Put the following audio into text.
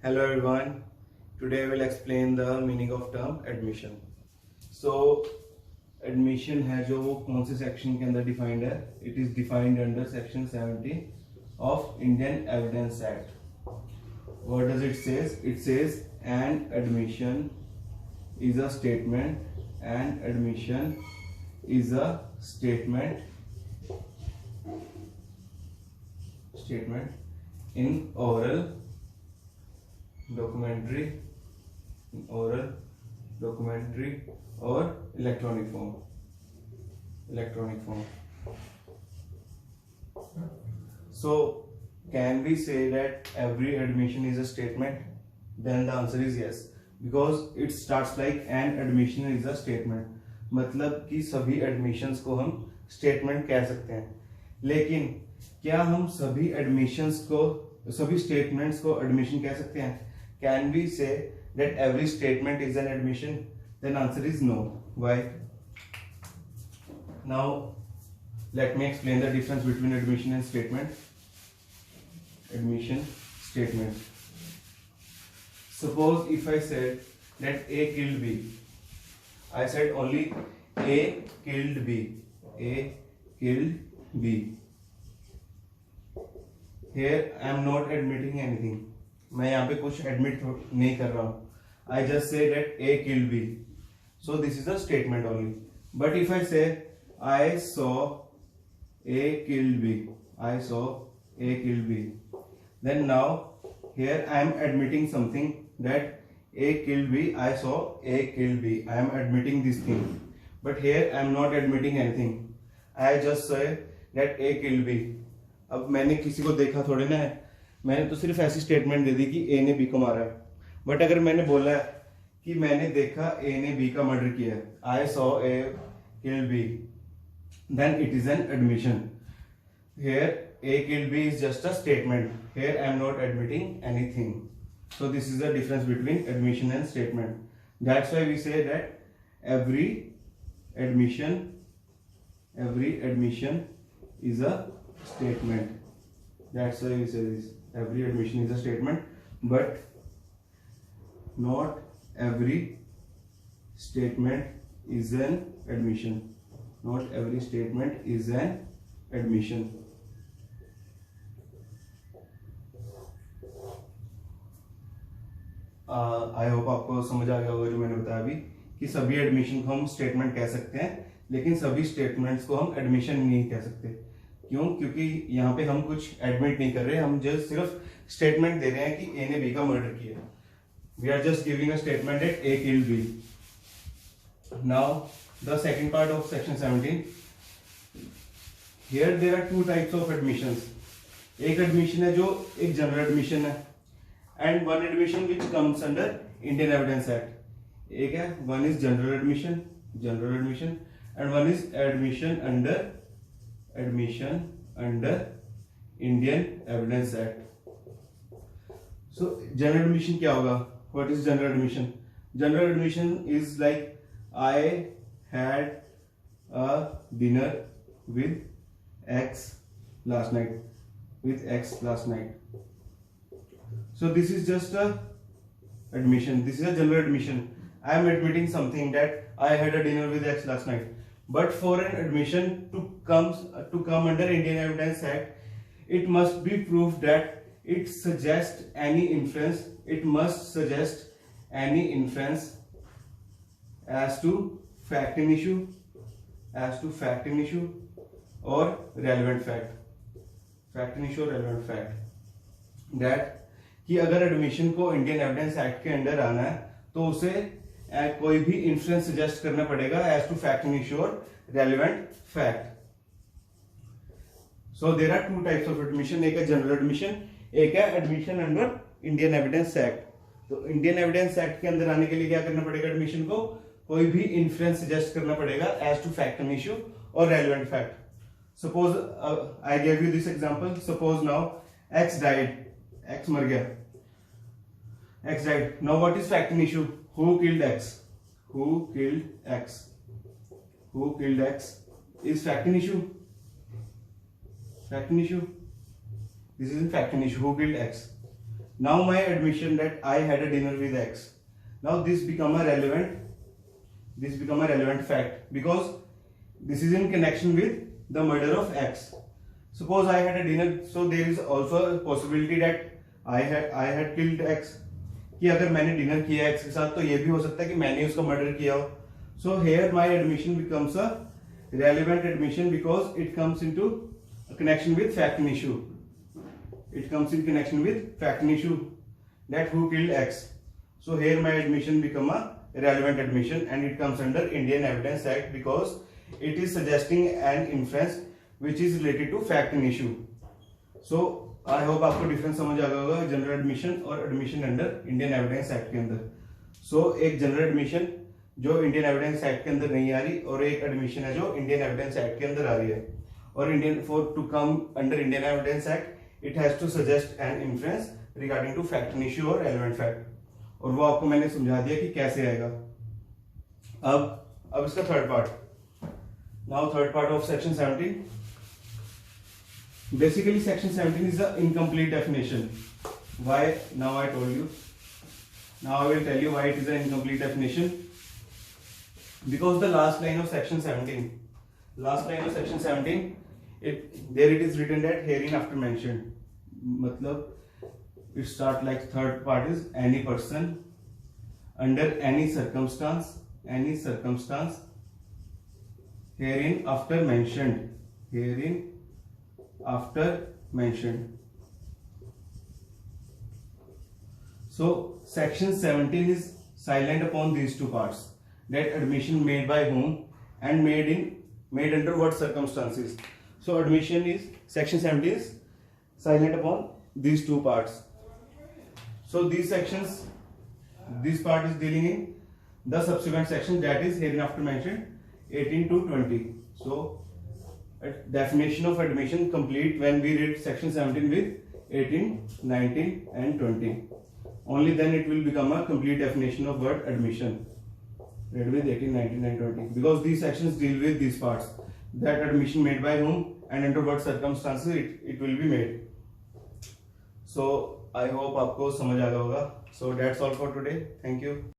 Hello everyone. Today I will explain the meaning of term admission. So admission है जो वो कौन से सेक्शन के अंदर डिफाइंड है? It is defined under section 70 of Indian Evidence Act. What does it says? It says an admission is a statement. An admission is a statement in oral, documentary or electronic form. So can we say that every admission is a statement? Then the answer is yes, because it starts like an admission is a statement. मतलब कि सभी admissions को हम statement कह सकते हैं, लेकिन क्या हम सभी admissions को, सभी statements को admission कह सकते हैं? Can we say that every statement is an admission? Then answer is no. Why? Now let me explain the difference between admission and statement. Admission, statement. Suppose if I said that A killed B, I said only A killed B. A killed B. Here I am not admitting anything. मैं यहाँ पे कुछ admit नहीं कर रहा हूँ. I just say that A killed B. So this is a statement only. But if I say I saw A killed B, I saw A killed B, then now here I am admitting something that A killed B. I saw A killed B. I am admitting this thing. But here I am not admitting anything. I just say that A killed B. अब मैंने किसी को देखा थोड़े ना है, मैंने तो सिर्फ ऐसी स्टेटमेंट दे दी कि ए ने बी को मारा है. बट अगर मैंने बोला है कि मैंने देखा ए ने बी का मर्डर किया है, I saw A kill B, then it is an admission. Here A kill B is just a statement. Here I am not admitting anything. So this is the difference between admission and statement. That's why we say that every admission is a statement. That's why we say this. Every admission is a statement, but not every statement is an admission. Not every statement is an admission. I hope आपको समझ आ गया होगा जो मैंने बताया अभी, कि सभी एडमिशन को हम स्टेटमेंट कह सकते हैं, लेकिन सभी स्टेटमेंट्स को हम एडमिशन नहीं कह सकते. क्यों? क्योंकि यहाँ पे हम कुछ एडमिट नहीं कर रहे, हम जस्ट सिर्फ स्टेटमेंट दे रहे हैं कि ए ने बी का मर्डर किया. We are just giving a statement that A killed B. Now the second part of section 17. Here there are two types of admissions. एक एडमिशन है जो एक जनरल एडमिशन है, and one admission which comes under Indian Evidence Act. एक है, one is general admission, and one is admission under Indian Evidence Act. So general admission क्या होगा? What is general admission? General admission is like I had a dinner with X last night. So this is just a admission. This is a general admission. I am admitting something that I had a dinner with X last night. But for an admission to come under Indian Evidence Act, it must be proved that it suggests any inference. It must suggest any inference as to fact in issue, or relevant fact. That कि अगर admission को Indian Evidence Act के under आना है तो उसे कोई भी इंफ्रेंस सजेस्ट करना पड़ेगा as to fact in issue और relevant fact. So there are two types of admission. एक है जनरल एडमिशन, एक है admission under Indian Evidence Act. तो इंडियन एविडेंस एक्ट के अंदर आने के लिए क्या करना पड़ेगा? एडमिशन को कोई भी इंफ्रेंस सजेस्ट करना पड़ेगा as to fact in issue और relevant fact. Suppose I give you this example. Suppose now X died, X मर गया. X died. Now what is fact in issue? Who killed X? Who killed X is fact in issue. This is fact in issue. Who killed X? Now my admission that I had a dinner with X. Now this become a relevant fact because this is in connection with the murder of X. Suppose I had a dinner, so there is also a possibility that I had killed X. कि अगर मैंने dinner किया X के साथ तो ये भी हो सकता है कि मैंने उसका मर्डर किया हो. So here my admission becomes a relevant admission because it comes into a connection with fact and issue. It comes in connection with fact and issue that who killed X. So here my admission become a relevant admission and it comes under Indian Evidence Act because it is suggesting an inference which is related to fact and issue. So I hope आपको difference समझ आ गया होगा general admission और admission under Indian Evidence Act के अंदर. सो एक general admission जो Indian Evidence Act के अंदर नहीं आ रही और एक एडमिशन है जो इंडियन एविडेंस एक्ट के अंदर आ रही है. और Indian for to come under Indian Evidence Act it has to suggest an influence regarding to fact and issue और रेलेवेंट फैक्ट. और वो आपको मैंने समझा दिया कि कैसे आएगा. अब इसका third part. Now third part of section 17. Basically section 17 is the incomplete definition. Why? Now I told you. Now I will tell you why it is an incomplete definition. Because the last line of section 17, there it is written that herein after mentioned. मतलब it start like third part is any person under any circumstance herein after mentioned. So section 17 is silent upon these two parts, that admission made by whom and made under what circumstances. So admission is section 17 is silent upon these two parts. So this part is dealing in the subsequent section, that is hereinafter mentioned 18 to 20. So definition of admission complete when we read section 17 with 18, 19 and 20. Only then it will become a complete definition of word admission. Read with 18, 19 and 20. Because these sections deal with these parts. That admission made by whom and under what circumstances it will be made. So I hope आपको समझ आ गया होगा. So that's all for today. Thank you.